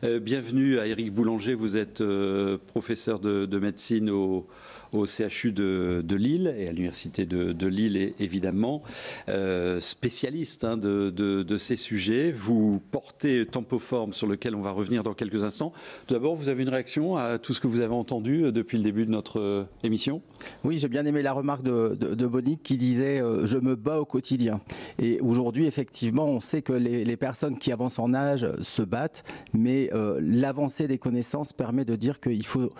Bienvenue à Éric Boulanger, vous êtes professeur de médecine au CHU de Lille et à l'Université de Lille évidemment, spécialiste de ces sujets. Vous portez Tempoform sur lequel on va revenir dans quelques instants. Tout d'abord, vous avez une réaction à tout ce que vous avez entendu depuis le début de notre émission? Oui, j'ai bien aimé la remarque de Monique qui disait « je me bats au quotidien ». Et aujourd'hui, effectivement, on sait que les personnes qui avancent en âge se battent, mais l'avancée des connaissances permet de dire qu'il faut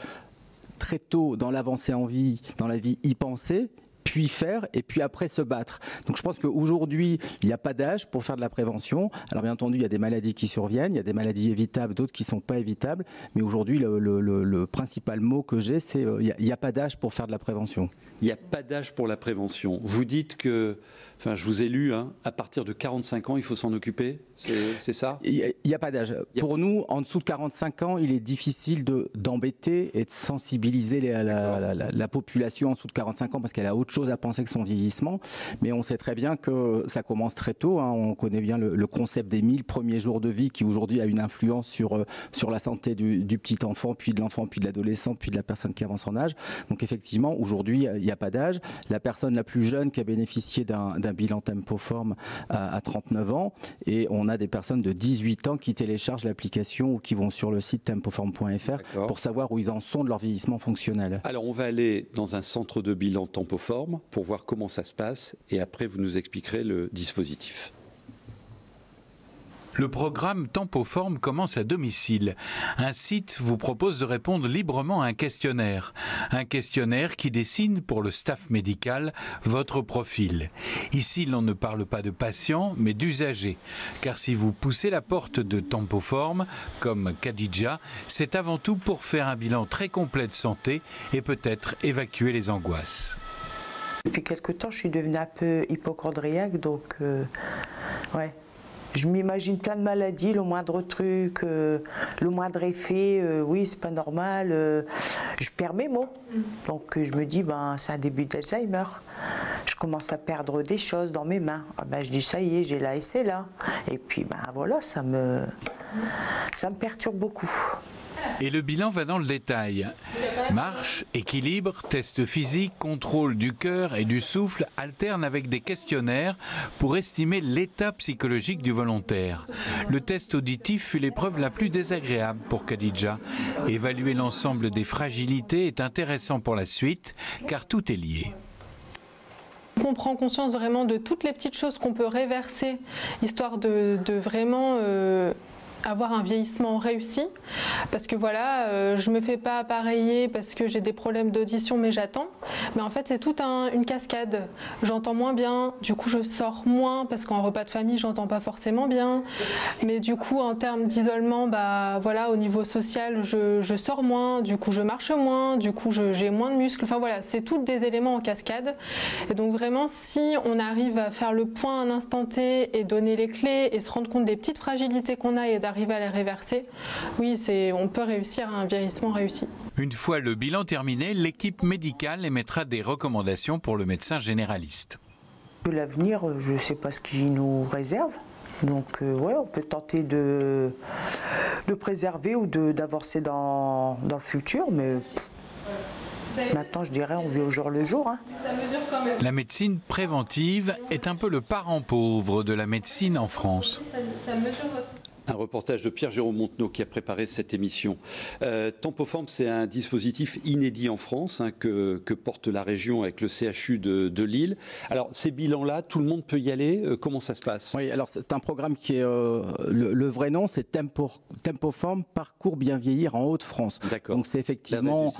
très tôt dans l'avancée dans la vie, y penser, puis faire, et puis après se battre. Donc je pense qu'aujourd'hui, il n'y a pas d'âge pour faire de la prévention. Alors bien entendu, il y a des maladies qui surviennent, il y a des maladies évitables, d'autres qui ne sont pas évitables, mais aujourd'hui, le principal mot que j'ai, c'est il n'y a pas d'âge pour faire de la prévention. Il n'y a pas d'âge pour la prévention. Vous dites que, enfin je vous ai lu, à partir de 45 ans, il faut s'en occuper, c'est ça? Il n'y a pas d'âge. Pour nous, en dessous de 45 ans, il est difficile d'embêter et de sensibiliser la population en dessous de 45 ans parce qu'elle a autre chose à penser que son vieillissement. Mais on sait très bien que ça commence très tôt. On connaît bien le concept des 1000 premiers jours de vie qui aujourd'hui a une influence sur la santé du petit enfant, puis de l'enfant, puis de l'adolescent, puis de la personne qui avance en âge. Donc effectivement, aujourd'hui, il n'y a pas d'âge. La personne la plus jeune qui a bénéficié d'un bilan Tempoform à 39 ans, et on a des personnes de 18 ans qui téléchargent l'application ou qui vont sur le site tempoform.fr pour savoir où ils en sont de leur vieillissement fonctionnel. Alors on va aller dans un centre de bilan Tempoform pour voir comment ça se passe et après vous nous expliquerez le dispositif. Le programme Tempoform commence à domicile. Un site vous propose de répondre librement à un questionnaire qui dessine pour le staff médical votre profil. Ici, l'on ne parle pas de patients, mais d'usagers. Car si vous poussez la porte de Tempoform, comme Khadija, c'est avant tout pour faire un bilan très complet de santé et peut-être évacuer les angoisses. Depuis quelque temps, je suis devenue un peu hypochondriaque, donc ouais. Je m'imagine plein de maladies, le moindre truc, le moindre effet, oui, c'est pas normal. Je perds mes mots. Donc je me dis, c'est un début d'Alzheimer. Je commence à perdre des choses dans mes mains. Je dis, ça y est, j'ai là et c'est là. Et puis, voilà, ça me perturbe beaucoup. Et le bilan va dans le détail. Marche, équilibre, test physique, contrôle du cœur et du souffle alternent avec des questionnaires pour estimer l'état psychologique du volontaire. Le test auditif fut l'épreuve la plus désagréable pour Khadija. Évaluer l'ensemble des fragilités est intéressant pour la suite, car tout est lié. On prend conscience vraiment de toutes les petites choses qu'on peut réverser, histoire de vraiment avoir un vieillissement réussi, parce que voilà, je me fais pas appareiller parce que j'ai des problèmes d'audition, mais j'attends. Mais en fait, c'est toute une cascade. J'entends moins bien, du coup je sors moins parce qu'en repas de famille, j'entends pas forcément bien. Mais du coup, en termes d'isolement, voilà, au niveau social, je sors moins, du coup je marche moins, du coup j'ai moins de muscles. Enfin voilà, c'est tous des éléments en cascade. Et donc vraiment, si on arrive à faire le point à un instant T et donner les clés et se rendre compte des petites fragilités qu'on a et d'arriver à les réverser, oui, on peut réussir à un vieillissement réussi. Une fois le bilan terminé, l'équipe médicale émettra des recommandations pour le médecin généraliste. L'avenir, je ne sais pas ce qu'il nous réserve. Donc ouais, on peut tenter de préserver ou d'avancer dans le futur, mais maintenant je dirais on vit au jour le jour. La médecine préventive est un peu le parent pauvre de la médecine en France. Un reportage de Pierre-Jérôme Montenot qui a préparé cette émission. Tempoform, c'est un dispositif inédit en France que porte la région avec le CHU de Lille. Alors, ces bilans-là, tout le monde peut y aller. Comment ça se passe? Oui, alors c'est un programme qui est... le vrai nom, c'est Tempoform, Parcours Bien Vieillir en Hauts-de-France. D'accord. Donc c'est effectivement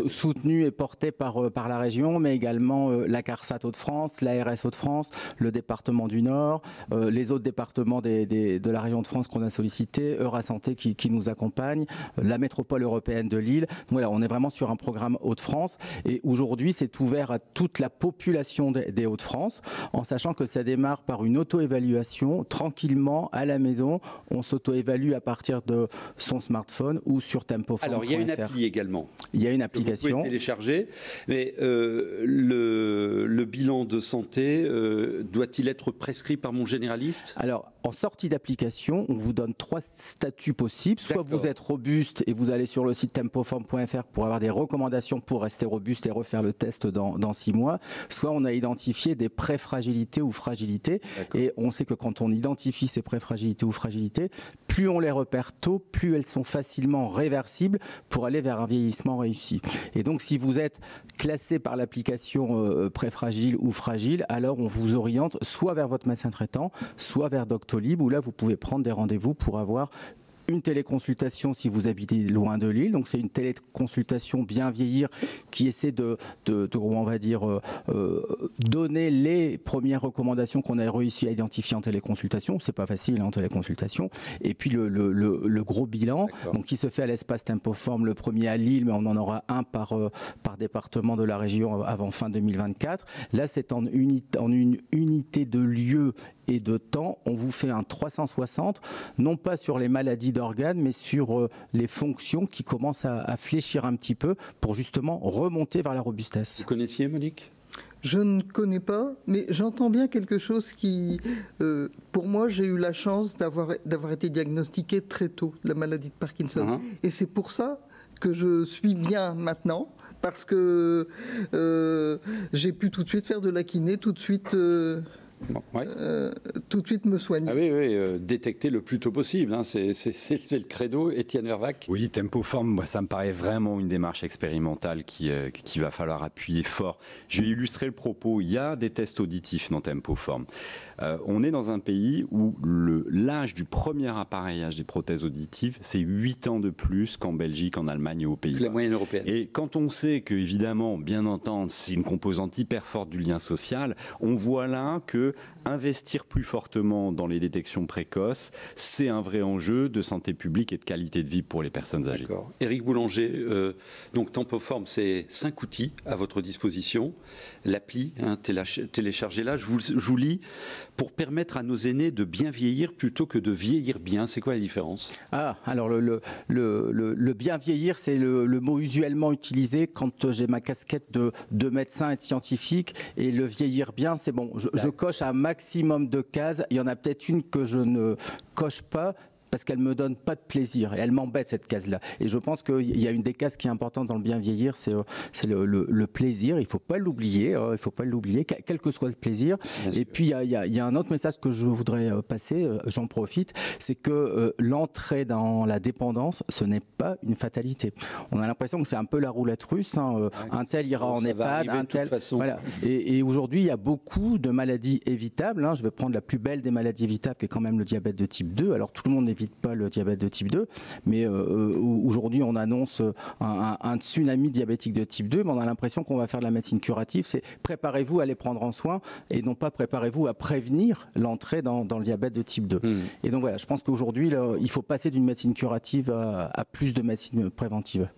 soutenu et porté par la région, mais également la CARSAT Hauts-de-France, l'ARS Hauts-de-France, le département du Nord, les autres départements de la région de France qu'on a sollicité, Eurasanté qui nous accompagne, la métropole européenne de Lille. Donc voilà, on est vraiment sur un programme Hauts-de-France et aujourd'hui c'est ouvert à toute la population des Hauts-de-France en sachant que ça démarre par une auto-évaluation tranquillement à la maison. On s'auto-évalue à partir de son smartphone ou sur tempoform.fr. Alors il y a une appli également. Il y a une application. Que vous pouvez télécharger, mais le bilan de santé doit-il être prescrit par mon généraliste? Alors en sortie d'application, on vous donne donne 3 statuts possibles. Soit vous êtes robuste et vous allez sur le site tempoform.fr pour avoir des recommandations pour rester robuste et refaire le test dans 6 mois. Soit on a identifié des pré-fragilités ou fragilités. Et on sait que quand on identifie ces pré-fragilités ou fragilités, plus on les repère tôt, plus elles sont facilement réversibles pour aller vers un vieillissement réussi. Et donc si vous êtes classé par l'application pré-fragile ou fragile, alors on vous oriente soit vers votre médecin traitant, soit vers Doctolib, où là vous pouvez prendre des rendez-vous pour avoir une téléconsultation si vous habitez loin de Lille. Donc c'est une téléconsultation bien vieillir qui essaie de on va dire, donner les premières recommandations qu'on a réussi à identifier en téléconsultation. C'est pas facile en téléconsultation. Et puis le gros bilan, donc qui se fait à l'espace Tempoform, le premier à Lille, mais on en aura un par département de la région avant fin 2024. Là c'est en une unité de lieu et de temps, on vous fait un 360, non pas sur les maladies d'organes, mais sur les fonctions qui commencent à fléchir un petit peu pour justement remonter vers la robustesse. Vous connaissiez, Monique ? Je ne connais pas, mais j'entends bien quelque chose qui, pour moi, j'ai eu la chance d'avoir été diagnostiqué très tôt de la maladie de Parkinson. Et c'est pour ça que je suis bien maintenant, parce que j'ai pu tout de suite faire de la kiné, tout de suite me soigner. Ah oui, détecter le plus tôt possible, hein. C'est le credo. Étienne Vervac. Oui, Tempoform, moi, ça me paraît vraiment une démarche expérimentale qui va falloir appuyer fort. Je vais illustrer le propos. Il y a des tests auditifs dans Tempoform. On est dans un pays où l'âge du premier appareillage des prothèses auditives, c'est 8 ans de plus qu'en Belgique, en Allemagne et aux Pays-Bas. La moyenne européenne. Et quand on sait que, évidemment, bien entendu, c'est une composante hyper forte du lien social, on voit là que investir plus fortement dans les détections précoces, c'est un vrai enjeu de santé publique et de qualité de vie pour les personnes âgées. D'accord. Éric Boulanger, donc Tempoform, c'est 5 outils à votre disposition. L'appli, téléchargez-la. Je vous lis, pour permettre à nos aînés de bien vieillir plutôt que de vieillir bien. C'est quoi la différence ? Alors le bien vieillir, c'est le mot usuellement utilisé quand j'ai ma casquette de médecin et de scientifique, et le vieillir bien, c'est bon. Je coche un maximum de cases. Il y en a peut-être une que je ne coche pas, parce qu'elle me donne pas de plaisir et elle m'embête, cette case-là. Et je pense qu'il y a une des cases qui est importante dans le bien vieillir, c'est le plaisir. Il faut pas l'oublier. Il faut pas l'oublier, quel que soit le plaisir. Et puis il y a un autre message que je voudrais passer. J'en profite, c'est que l'entrée dans la dépendance, ce n'est pas une fatalité. On a l'impression que c'est un peu la roulette russe. Un tel ira en EHPAD, un tel. Voilà. Et aujourd'hui, il y a beaucoup de maladies évitables. Je vais prendre la plus belle des maladies évitables, qui est quand même le diabète de type 2. Alors tout le monde n'évite pas le diabète de type 2, mais aujourd'hui on annonce un tsunami diabétique de type 2, mais on a l'impression qu'on va faire de la médecine curative. C'est préparez-vous à les prendre en soin et non pas préparez-vous à prévenir l'entrée dans le diabète de type 2. Et donc voilà, je pense qu'aujourd'hui il faut passer d'une médecine curative à plus de médecine préventive.